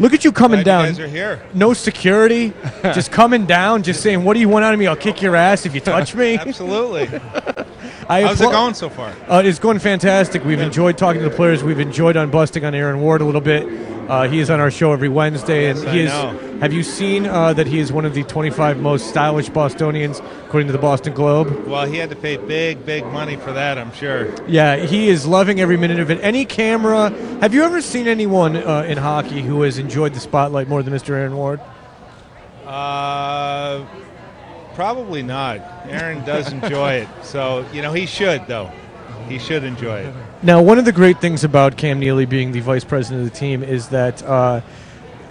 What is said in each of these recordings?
Look at you coming down. You guys are here. No security, just coming down, just saying, "What do you want out of me? I'll kick your ass if you touch me." Absolutely. How's it going so far? It's going fantastic. We've enjoyed talking to the players. We've enjoyed busting on Aaron Ward a little bit. He is on our show every Wednesday, and I know. Have you seen that he is one of the 25 most stylish Bostonians, according to the Boston Globe? Well, he had to pay big money for that, I'm sure. Yeah, he is loving every minute of it. Any camera? Have you ever seen anyone in hockey who has enjoyed the spotlight more than Mr. Aaron Ward? Probably not. Aaron does enjoy it, so he should though. He should enjoy it. Now, one of the great things about Cam Neely being the vice president of the team is that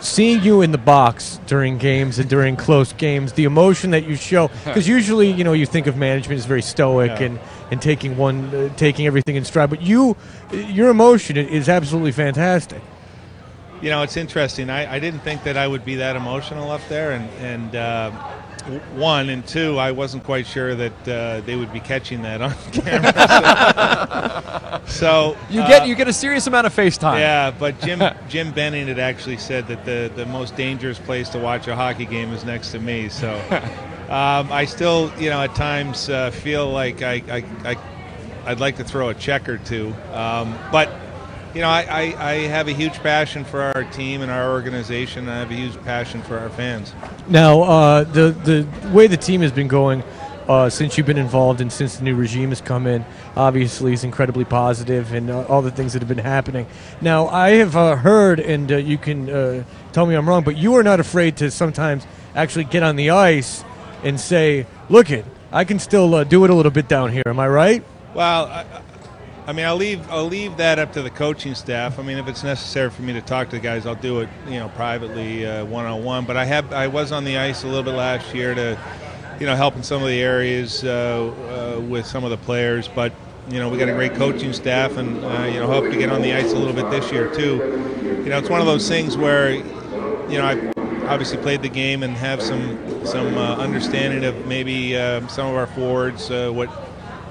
seeing you in the box during games and during close games, the emotion that you show, because usually, you think of management as very stoic and taking everything in stride, but your emotion is absolutely fantastic. It's interesting. I didn't think that I would be that emotional up there, and one, and two, I wasn't quite sure that they would be catching that on camera. So you get a serious amount of FaceTime. Yeah, but Jim Benning had actually said that the most dangerous place to watch a hockey game is next to me. So I still, at times feel like I'd like to throw a check or two, but. I have a huge passion for our team and our organization. I have a huge passion for our fans. Now, the way the team has been going since you've been involved and since the new regime has come in, obviously is incredibly positive, and all the things that have been happening. Now, I have heard, and you can tell me I'm wrong, but you are not afraid to sometimes actually get on the ice and say, "Look I can still do it a little bit down here." Am I right? Well, I'll leave that up to the coaching staff. If it's necessary for me to talk to the guys, I'll do it, privately, one-on-one. But I was on the ice a little bit last year to, help in some of the areas with some of the players. But we got a great coaching staff, and hope to get on the ice a little bit this year too. It's one of those things where, I obviously played the game and have some understanding of maybe some of our forwards,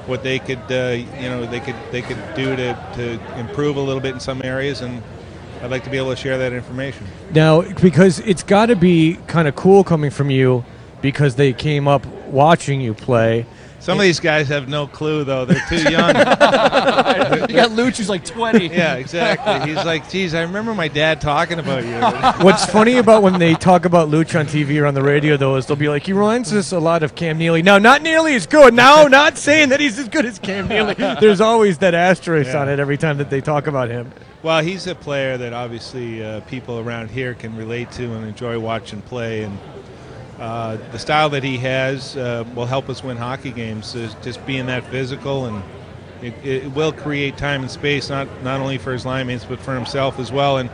what they could they could do to improve a little bit in some areas, and I'd like to be able to share that information. Now, because it's got to be kind of cool coming from you, because they came up watching you play. Some of these guys have no clue, though. They're too young. You got Luch, who's like 20. Yeah, exactly. He's like, geez, I remember my dad talking about you. What's funny about when they talk about Luch on TV or on the radio, though, is they'll be like, he reminds us a lot of Cam Neely. Now, not nearly as good. No, not saying that he's as good as Cam Neely. There's always that asterisk on it every time that they talk about him. Well, he's a player that obviously people around here can relate to and enjoy watching play, and the style that he has will help us win hockey games. Is just being that physical, and it will create time and space not only for his line mates but for himself as well. And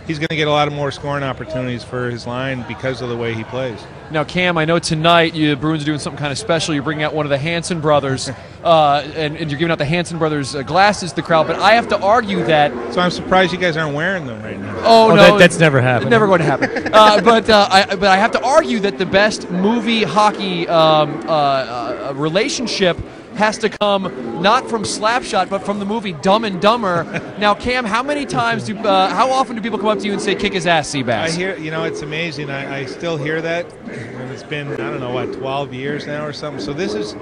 he's going to get a lot of more scoring opportunities for his line because of the way he plays. Now, Cam, I know tonight the Bruins are doing something kind of special. You're bringing out one of the Hanson brothers, and you're giving out the Hanson brothers glasses to the crowd. But I have to argue that. So I'm surprised you guys aren't wearing them right now. Oh no, that's never happened. Never going to happen. But I have to argue that the best movie hockey relationship has to come not from Slapshot, but from the movie Dumb and Dumber. Now, Cam, how often do people come up to you and say, "Kick his ass, Seabass"? I hear, it's amazing. I still hear that, and it's been 12 years now or something. So this is,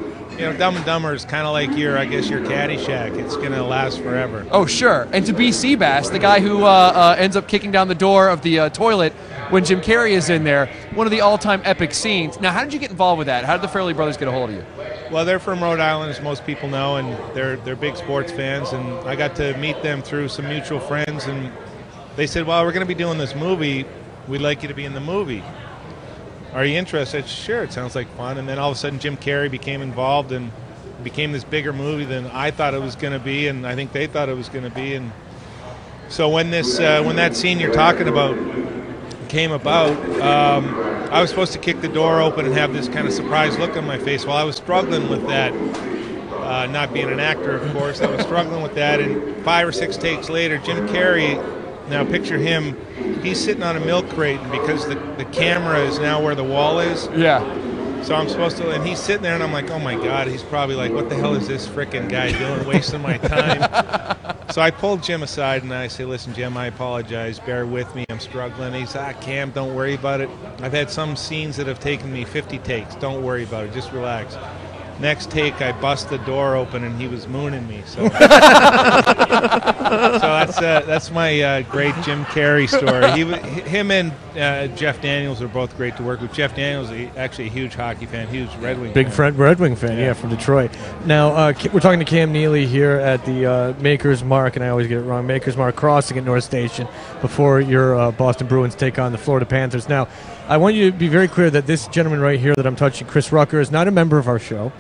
Dumb and Dumber is kind of like your Caddyshack. It's going to last forever. Oh, sure. And to be Seabass, the guy who ends up kicking down the door of the toilet when Jim Carrey is in there, one of the all-time epic scenes. Now, how did you get involved with that? How did the Fairley brothers get a hold of you? Well, they're from Rhode Island, as most people know, and they're big sports fans. And I got to meet them through some mutual friends, and they said, "Well, we're going to be doing this movie. We'd like you to be in the movie. Are you interested?" Sure, it sounds like fun. And then all of a sudden, Jim Carrey became involved, and became this bigger movie than I thought it was going to be, and I think they thought it was going to be. And so when that scene you're talking about came about, I was supposed to kick the door open and have this kind of surprised look on my face. Well, I was struggling with that, not being an actor, of course. I was struggling with that, and 5 or 6 takes later, Jim Carrey, now picture him, he's sitting on a milk crate, and because the camera is now where the wall is. Yeah. So I'm supposed to, and he's sitting there, and I'm like, oh my God, he's probably like, what the hell is this frickin' guy doing, wasting my time? So I pulled Jim aside and I say, listen, Jim, I apologize. Bear with me. I'm struggling. He said, Cam, don't worry about it. I've had some scenes that have taken me 50 takes. Don't worry about it. Just relax. Next take, I bust the door open and he was mooning me. So, so that's my great Jim Carrey story. Him and Jeff Daniels are both great to work with. Jeff Daniels is actually a huge hockey fan, huge Red Wing fan. Red Wing fan, yeah, from Detroit. Now, we're talking to Cam Neely here at the Maker's Mark, and I always get it wrong, Maker's Mark Crossing at North Station before your Boston Bruins take on the Florida Panthers. Now, I want you to be very clear that this gentleman right here that I'm touching, Chris Rucker, is not a member of our show.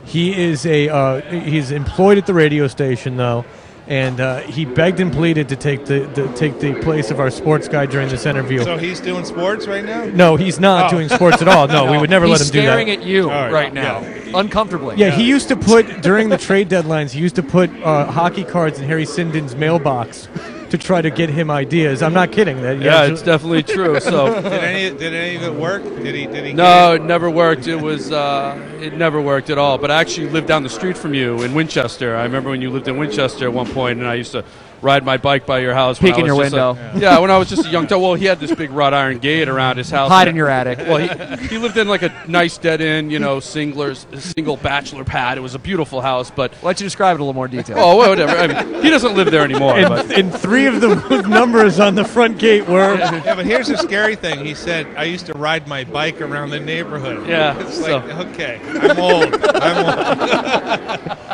He is he's employed at the radio station, though, and he begged and pleaded to take the place of our sports guy during this interview. So he's doing sports right now? No, he's not doing sports at all. No, we would never let him do that. He's staring at you right now, uncomfortably. Yeah, he used to put, during the trade deadlines, he used to put hockey cards in Harry Sinden's mailbox to try to get him ideas. I'm not kidding. It's definitely true. So did any of it work? Did he? No, it never worked. It was it never worked at all. But I actually lived down the street from you in Winchester. I remember when you lived in Winchester at one point, and I used to ride my bike by your house. Peek in your window. When I was just a young well, he had this big wrought iron gate around his house. Hide in your attic. Well, he lived in like a nice dead end, single bachelor pad. It was a beautiful house, but why don't you describe it in a little more detail? Oh, whatever. I mean, he doesn't live there anymore. And three of the numbers on the front gate were. Yeah, but here's the scary thing. He said, I used to ride my bike around the neighborhood. Yeah. It's like, okay, I'm old.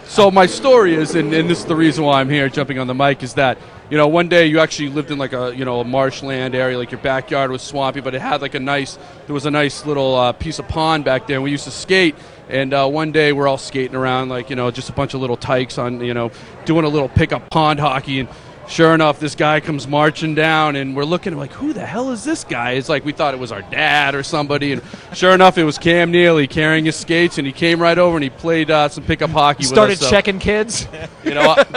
So my story is, and this is the reason why I'm here jumping on the mic, is that, one day you actually lived in like a marshland area, like your backyard was swampy, but it had like there was a nice little piece of pond back there, and we used to skate. And one day we're all skating around like, just a bunch of little tykes on, doing a little pickup pond hockey. And sure enough, this guy comes marching down, and we're looking like, who the hell is this guy? It's like we thought it was our dad or somebody. And sure enough, it was Cam Neely carrying his skates, and he came right over and he played some pickup hockey with us. Started checking kids.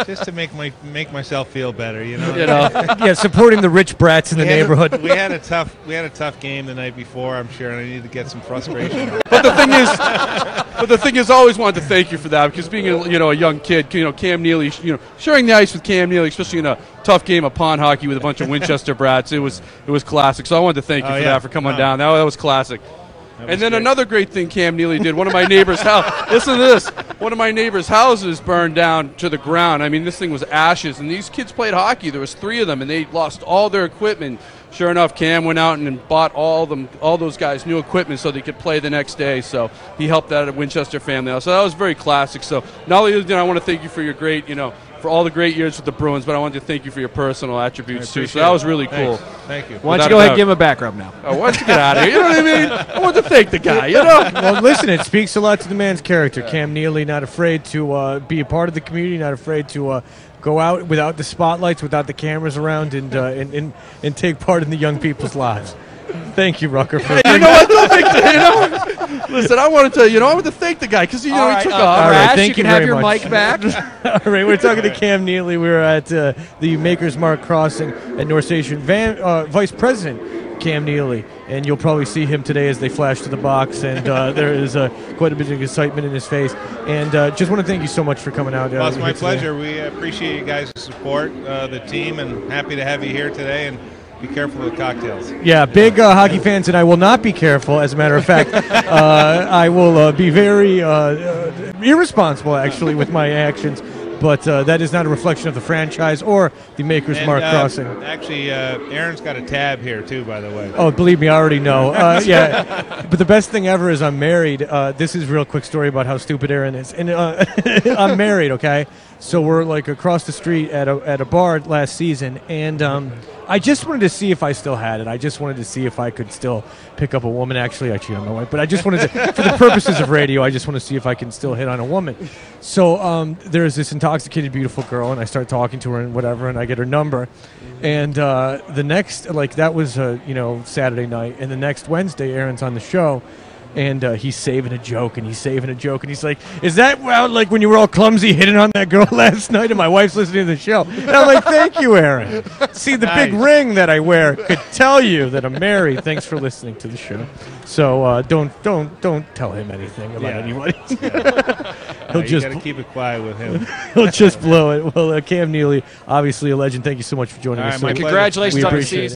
Just to make myself feel better, Yeah, supporting the rich brats in the neighborhood. We had a tough game the night before, I'm sure, and I needed to get some frustration. But the thing is, I always wanted to thank you for that, because being a young kid, Cam Neely, sharing the ice with Cam Neely, especially in a tough game of pond hockey with a bunch of Winchester brats, it was classic. So I wanted to thank you for that, for coming down. That was classic. And then another great thing Cam Neely did, one of my neighbors' listen to this. One of my neighbors' houses burned down to the ground. I mean, this thing was ashes, and these kids played hockey. There was 3 of them, and they lost all their equipment. Sure enough, Cam went out and bought all those guys new equipment so they could play the next day. So he helped out at Winchester family house. So that was very classic. So not only I want to thank you for your great, for all the great years with the Bruins, but I wanted to thank you for your personal attributes too. So that was really cool. Thank you. Why don't you go ahead and give him a back rub now? Oh, why don't you get out of here? You know what I mean? I want to thank the guy, Well, listen, it speaks a lot to the man's character. Cam Neely, not afraid to be a part of the community, not afraid to go out without the spotlights, without the cameras around, and take part in the young people's lives. Thank you, Rucker. For you know what? Don't think that, Listen, I wanted to, I want to thank the guy because he took off. All right, thank you you can have very your much. mic back. All right, we're talking to Cam Neely. We're at the Maker's Mark Crossing at North Station. Vice President Cam Neely, and you'll probably see him today as they flash to the box, and there is quite a bit of excitement in his face. And just want to thank you so much for coming out. Well, it's my pleasure. We appreciate you guys' support, the team, and happy to have you here today. And be careful with cocktails. Yeah, big hockey fans, and I will not be careful. As a matter of fact, I will be very irresponsible, actually, with my actions. But that is not a reflection of the franchise or the Maker's Mark Crossing. Actually, Aaron's got a tab here, too, by the way. Oh, believe me, I already know. Yeah, but the best thing ever is I'm married. This is a real quick story about how stupid Aaron is. And I'm married, okay? So we're like across the street at a bar last season, and I just wanted to see if I still had it. I just wanted to see if I could still pick up a woman. Actually, I cheated on my wife, but I just wanted to, for the purposes of radio, I just want to see if I can still hit on a woman. So there's this intoxicated, beautiful girl, and I start talking to her and whatever, and I get her number. And the next, that was Saturday night, and the next Wednesday, Aaron's on the show. And he's saving a joke, and he's like, is that like when you were all clumsy hitting on that girl last night and my wife's listening to the show? And I'm like, thank you, Aaron. See, the big ring that I wear could tell you that I'm married. Thanks for listening to the show. So don't tell him anything about anybody. He'll You just got to keep it quiet with him. he'll just blow it. Well, Cam Neely, obviously a legend. Thank you so much for joining All us. right, sir. my pleasure. Congratulations We on the appreciate season. it.